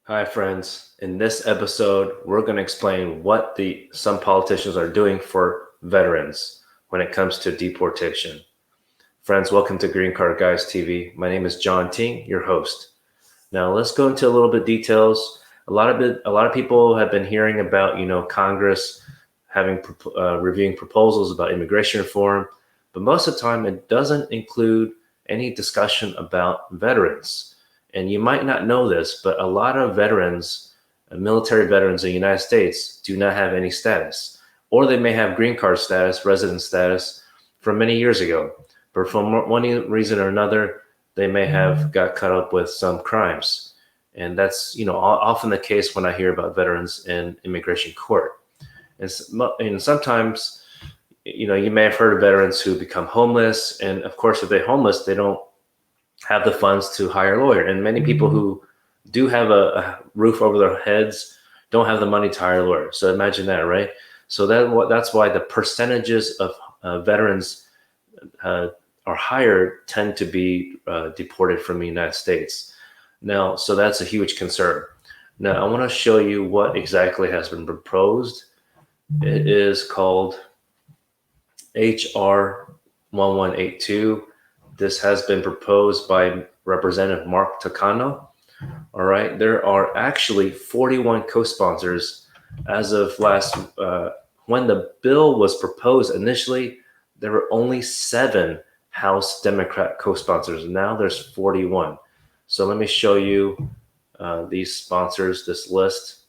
Hi, friends. In this episode, we're going to explain what some politicians are doing for veterans when it comes to deportation. Friends, welcome to Green Card Guys TV. My name is John Ting, your host. Now, let's go into a little bit details. A lot of people have been hearing about, Congress having reviewing proposals about immigration reform, but most of the time it doesn't include any discussion about veterans. And you might not know this, but a lot of veterans, military veterans in the United States, do not have any status, or they may have green card status, resident status from many years ago. But for one reason or another, they may have got caught up with some crimes. And that's, often the case when I hear about veterans in immigration court. And sometimes, you may have heard of veterans who become homeless. And of course, if they're homeless, they don't have the funds to hire a lawyer. And many people who do have a roof over their heads don't have the money to hire a lawyer. So imagine that, right? So that's why the percentages of veterans are higher tend to be deported from the United States. Now, so that's a huge concern. Now, I want to show you what exactly has been proposed. It is called HR 1182. This has been proposed by Representative Mark Takano. All right, there are actually 41 co-sponsors as of when the bill was proposed initially, there were only 7 House Democrat co-sponsors. Now there's 41. So let me show you these sponsors, this list.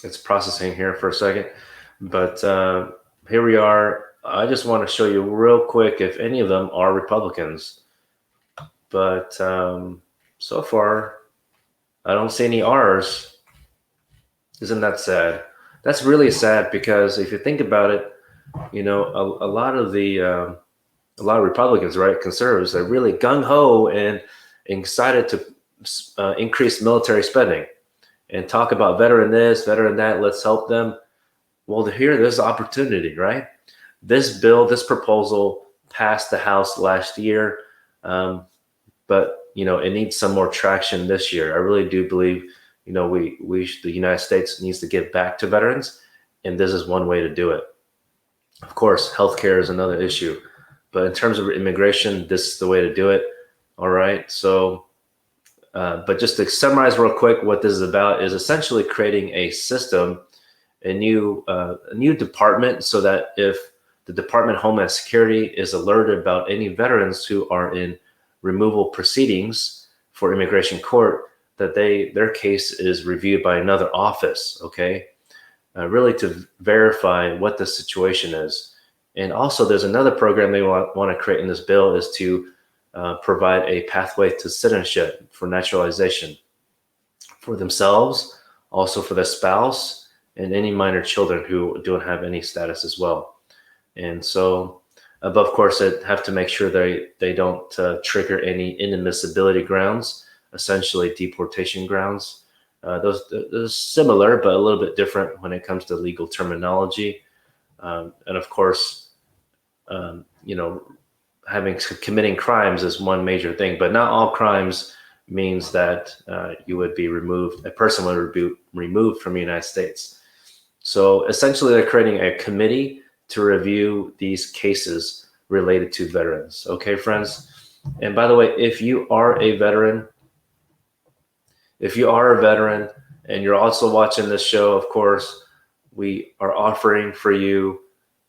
It's processing here for a second, but here we are. I just want to show you real quick if any of them are Republicans. But so far, I don't see any R's. Isn't that sad? That's really sad because if you think about it, a lot of Republicans, right, conservatives, are really gung-ho and excited to increase military spending and talk about veteran this, veteran that, let's help them. Well, there's opportunity, right? This proposal passed the House last year, but it needs some more traction this year. I really do believe, the United States needs to give back to veterans, and this is one way to do it. Of course, healthcare is another issue, but in terms of immigration, this is the way to do it. All right, so, but just to summarize real quick, what this is about is essentially creating a system, a new department, so that if the Department of Homeland Security is alerted about any veterans who are in removal proceedings for immigration court, that their case is reviewed by another office, okay? Really to verify what the situation is. And also there's another program they want to create in this bill is to provide a pathway to citizenship for naturalization for themselves, also for their spouse, and any minor children who don't have any status as well. And so, but of course, they have to make sure they don't trigger any inadmissibility grounds, essentially deportation grounds. Those are similar, but a little bit different when it comes to legal terminology. And of course, committing crimes is one major thing, but not all crimes means that a person would be removed from the United States. So essentially, they're creating a committee to review these cases related to veterans. Okay, friends? And by the way, if you are a veteran and you're also watching this show, of course, we are offering for you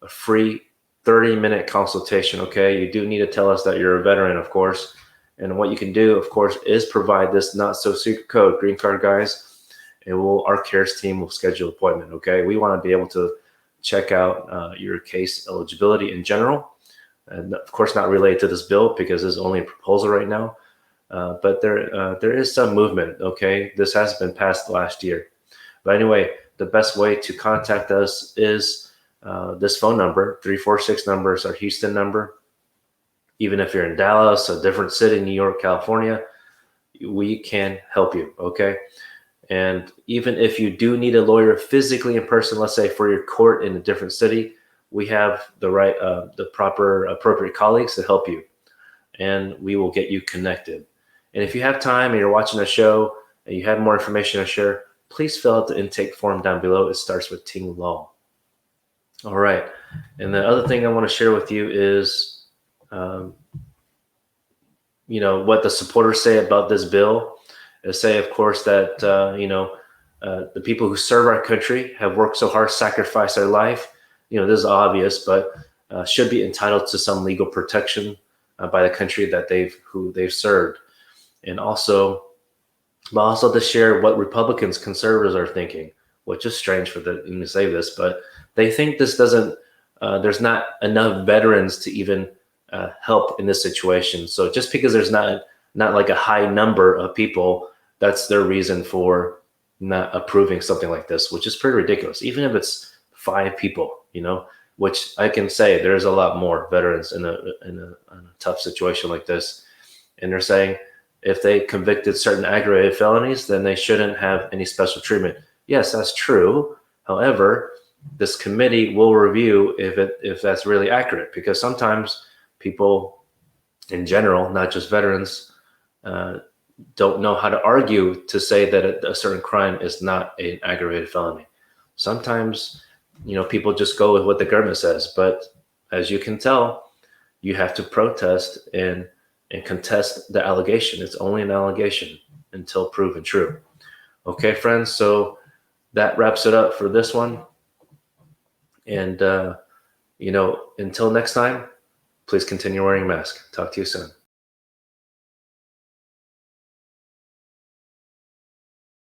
a free 30-minute consultation, okay? You do need to tell us that you're a veteran, of course. And what you can do, of course, is provide this not-so-secret code, Green Card Guys, and our CARES team will schedule an appointment, okay? We want to be able to check out your case eligibility in general. And of course, not related to this bill because this is only a proposal right now. But there is some movement, okay? This has been passed last year. But anyway, the best way to contact us is this phone number. 346 number is our Houston number. Even if you're in Dallas, a different city, New York, California, we can help you, okay? And even if you do need a lawyer physically in person, let's say for your court in a different city, we have the proper appropriate colleagues to help you, and we will get you connected. And if you have time and you're watching the show and you have more information to share, please fill out the intake form down below. It starts with Ting Law. All right. And the other thing I want to share with you is, what the supporters say about this bill. They say, of course, that, the people who serve our country have worked so hard, sacrificed their life. This is obvious, but should be entitled to some legal protection by the country that they've served. And also to share what Republicans, conservatives are thinking, which is strange for them to say this, but they think this doesn't, there's not enough veterans to even help in this situation. So just because there's not like a high number of people, that's their reason for not approving something like this, which is pretty ridiculous. Even if it's 5 people, which I can say there's a lot more veterans in a tough situation like this. And they're saying if they convicted certain aggravated felonies, then they shouldn't have any special treatment. Yes, that's true. However, this committee will review if that's really accurate, because sometimes people in general, not just veterans, don't know how to argue to say that a certain crime is not an aggravated felony. Sometimes, people just go with what the government says. But as you can tell, you have to protest and contest the allegation. It's only an allegation until proven true. Okay, friends. So that wraps it up for this one. And, until next time, please continue wearing a mask. Talk to you soon.